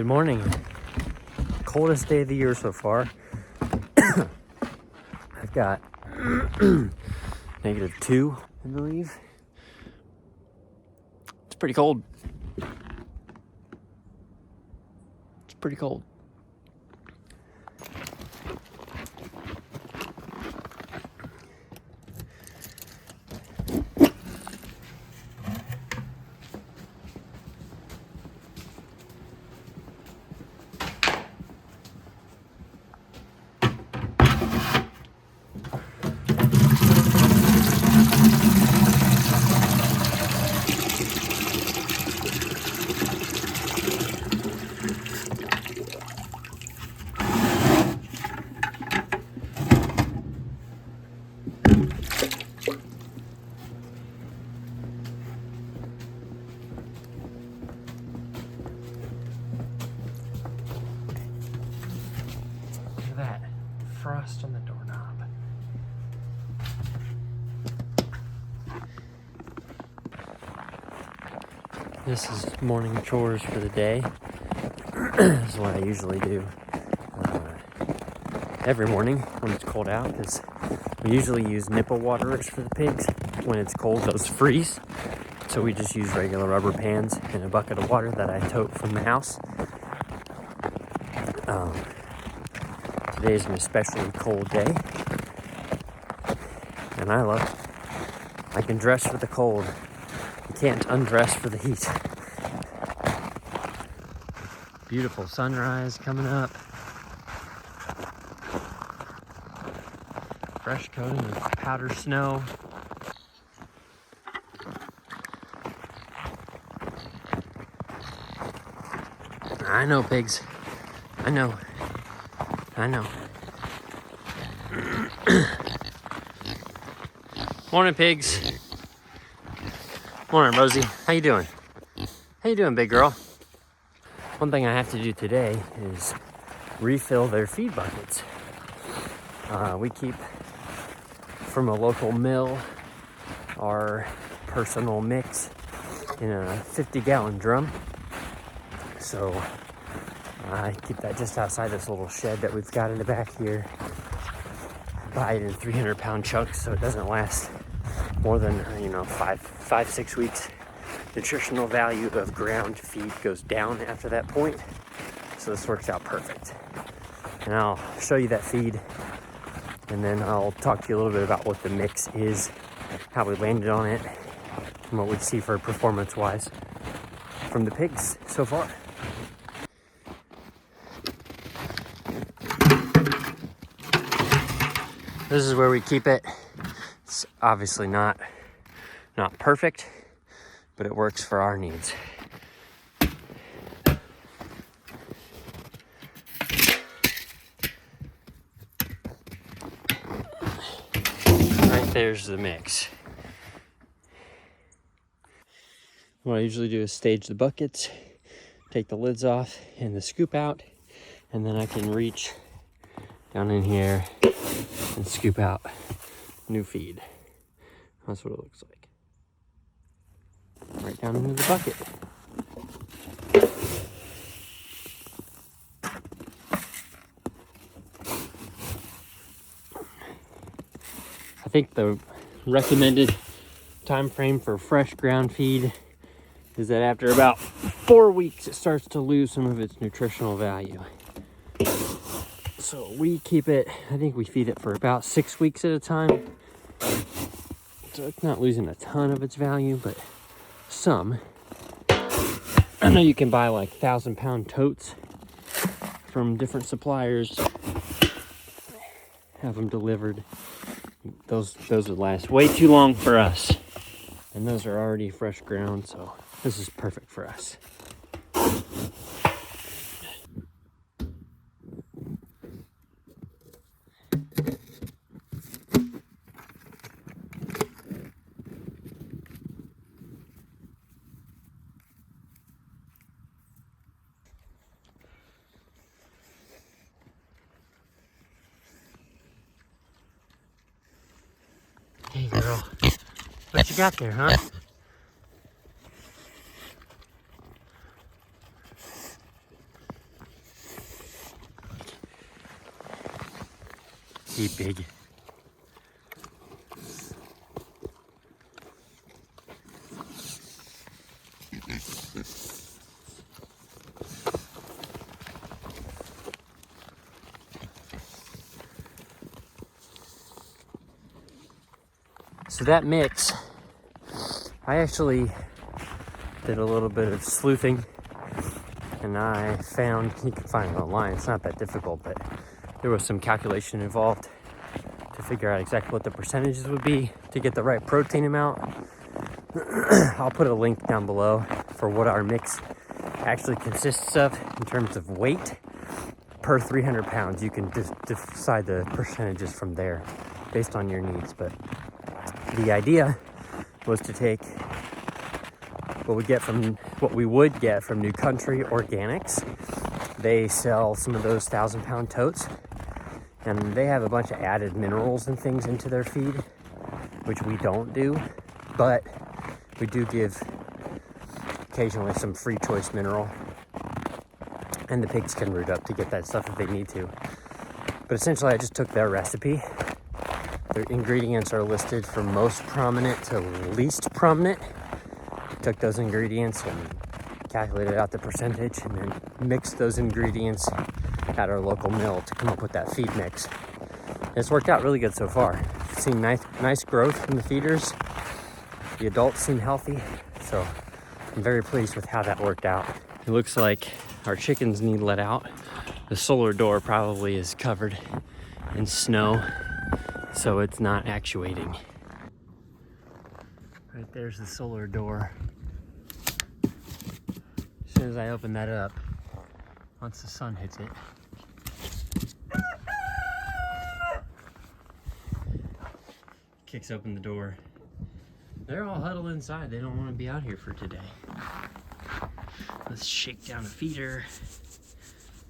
Good morning. Coldest day of the year so far. I've got -2, I believe. It's pretty cold. It's pretty cold. Look at that frost on the doorknob. This is morning chores for the day. This is what I usually do every morning when it's cold out, because we usually use nipple waterers for the pigs. When it's cold, those freeze. So we just use regular rubber pans and a bucket of water that I tote from the house. Today is an especially cold day, and I can dress for the cold. You can't undress for the heat. Beautiful sunrise coming up. Fresh coating of powder snow. I know, pigs. I know. Morning, pigs. Morning, Rosie. How you doing? How you doing, big girl? One thing I have to do today is refill their feed buckets. We keep from a local mill our personal mix in a 50-gallon drum. So I keep that just outside this little shed that we've got in the back here. Buy it in 300-pound chunks so it doesn't last more than 5-6 weeks. Nutritional value of ground feed goes down after that point, so this works out perfect. And I'll show you that feed, and then I'll talk to you a little bit about what the mix is, how we landed on it, and what we see for performance-wise from the pigs so far. This is where we keep it. It's obviously not perfect, but it works for our needs. Right there's the mix. What I usually do is stage the buckets, take the lids off and the scoop out, and then I can reach down in here and scoop out new feed. That's what it looks like. Right down into the bucket. I think the recommended time frame for fresh ground feed is that after about 4 weeks it starts to lose some of its nutritional value. So we keep it, I think we feed it for about 6 weeks at a time. So it's not losing a ton of its value, but some. I know you can buy like 1,000-pound totes from different suppliers, have them delivered. Those would last way too long for us. And those are already fresh ground, so this is perfect for us. Hey girl, what you got there, huh? big. So that mix, I actually did a little bit of sleuthing, and I found, you can find it online, it's not that difficult, but there was some calculation involved to figure out exactly what the percentages would be to get the right protein amount. I'll put a link down below for what our mix actually consists of in terms of weight per 300 pounds. You can decide the percentages from there based on your needs, but the idea was to take what we would get from New Country Organics. They sell some of those 1,000-pound totes, and they have a bunch of added minerals and things into their feed, which we don't do, but we do give occasionally some free choice mineral, and the pigs can root up to get that stuff if they need to. But essentially I just took their recipe. Their ingredients are listed from most prominent to least prominent. Took those ingredients and calculated out the percentage, and then mixed those ingredients at our local mill to come up with that feed mix. And it's worked out really good so far. I've seen nice growth from the feeders. The adults seem healthy, so I'm very pleased with how that worked out. It looks like our chickens need let out. The solar door probably is covered in snow, so it's not actuating. Right there's the solar door. As soon as I open that up, once the sun hits it, kicks open the door. They're all huddled inside. They don't want to be out here for today. Let's shake down a feeder.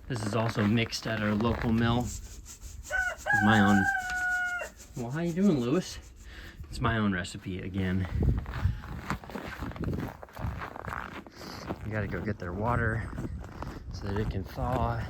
This is also mixed at our local mill. My own. Well, how you doing, Lewis? It's my own recipe again. We gotta go get their water so that it can thaw.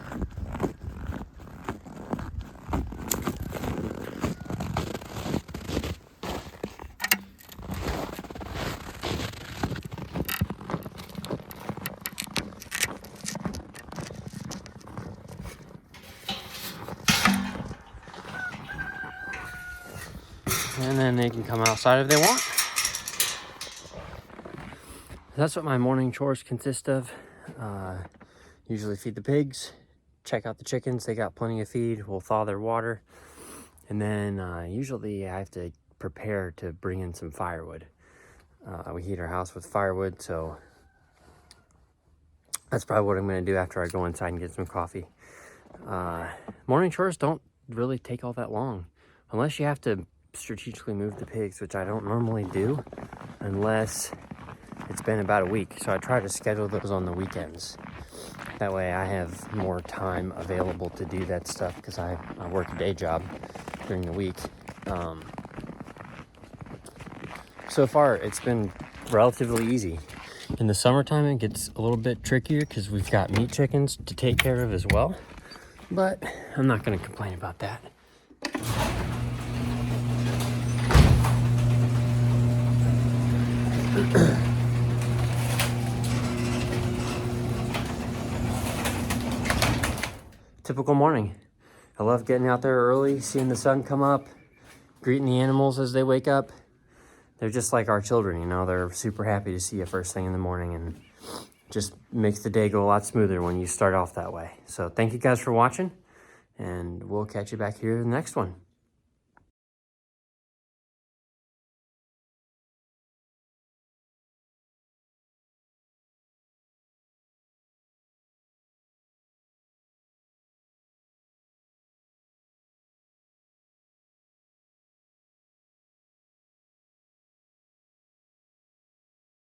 And then they can come outside if they want. That's what my morning chores consist of. Usually feed the pigs, check out the chickens, they got plenty of feed, we'll thaw their water. And then usually I have to prepare to bring in some firewood. We heat our house with firewood, so that's probably what I'm gonna do after I go inside and get some coffee. Morning chores don't really take all that long, unless you have to strategically move the pigs, which I don't normally do unless it's been about a week. So I try to schedule those on the weekends. That way I have more time available to do that stuff, because I work a day job during the week. So far it's been relatively easy. In the summertime it gets a little bit trickier because we've got meat chickens to take care of as well, but I'm not going to complain about that. Typical morning. I love getting out there early, seeing the sun come up, greeting the animals as they wake up. They're just like our children, you know, they're super happy to see you first thing in the morning, and just makes the day go a lot smoother when you start off that way. So thank you guys for watching, and we'll catch you back here in the next one.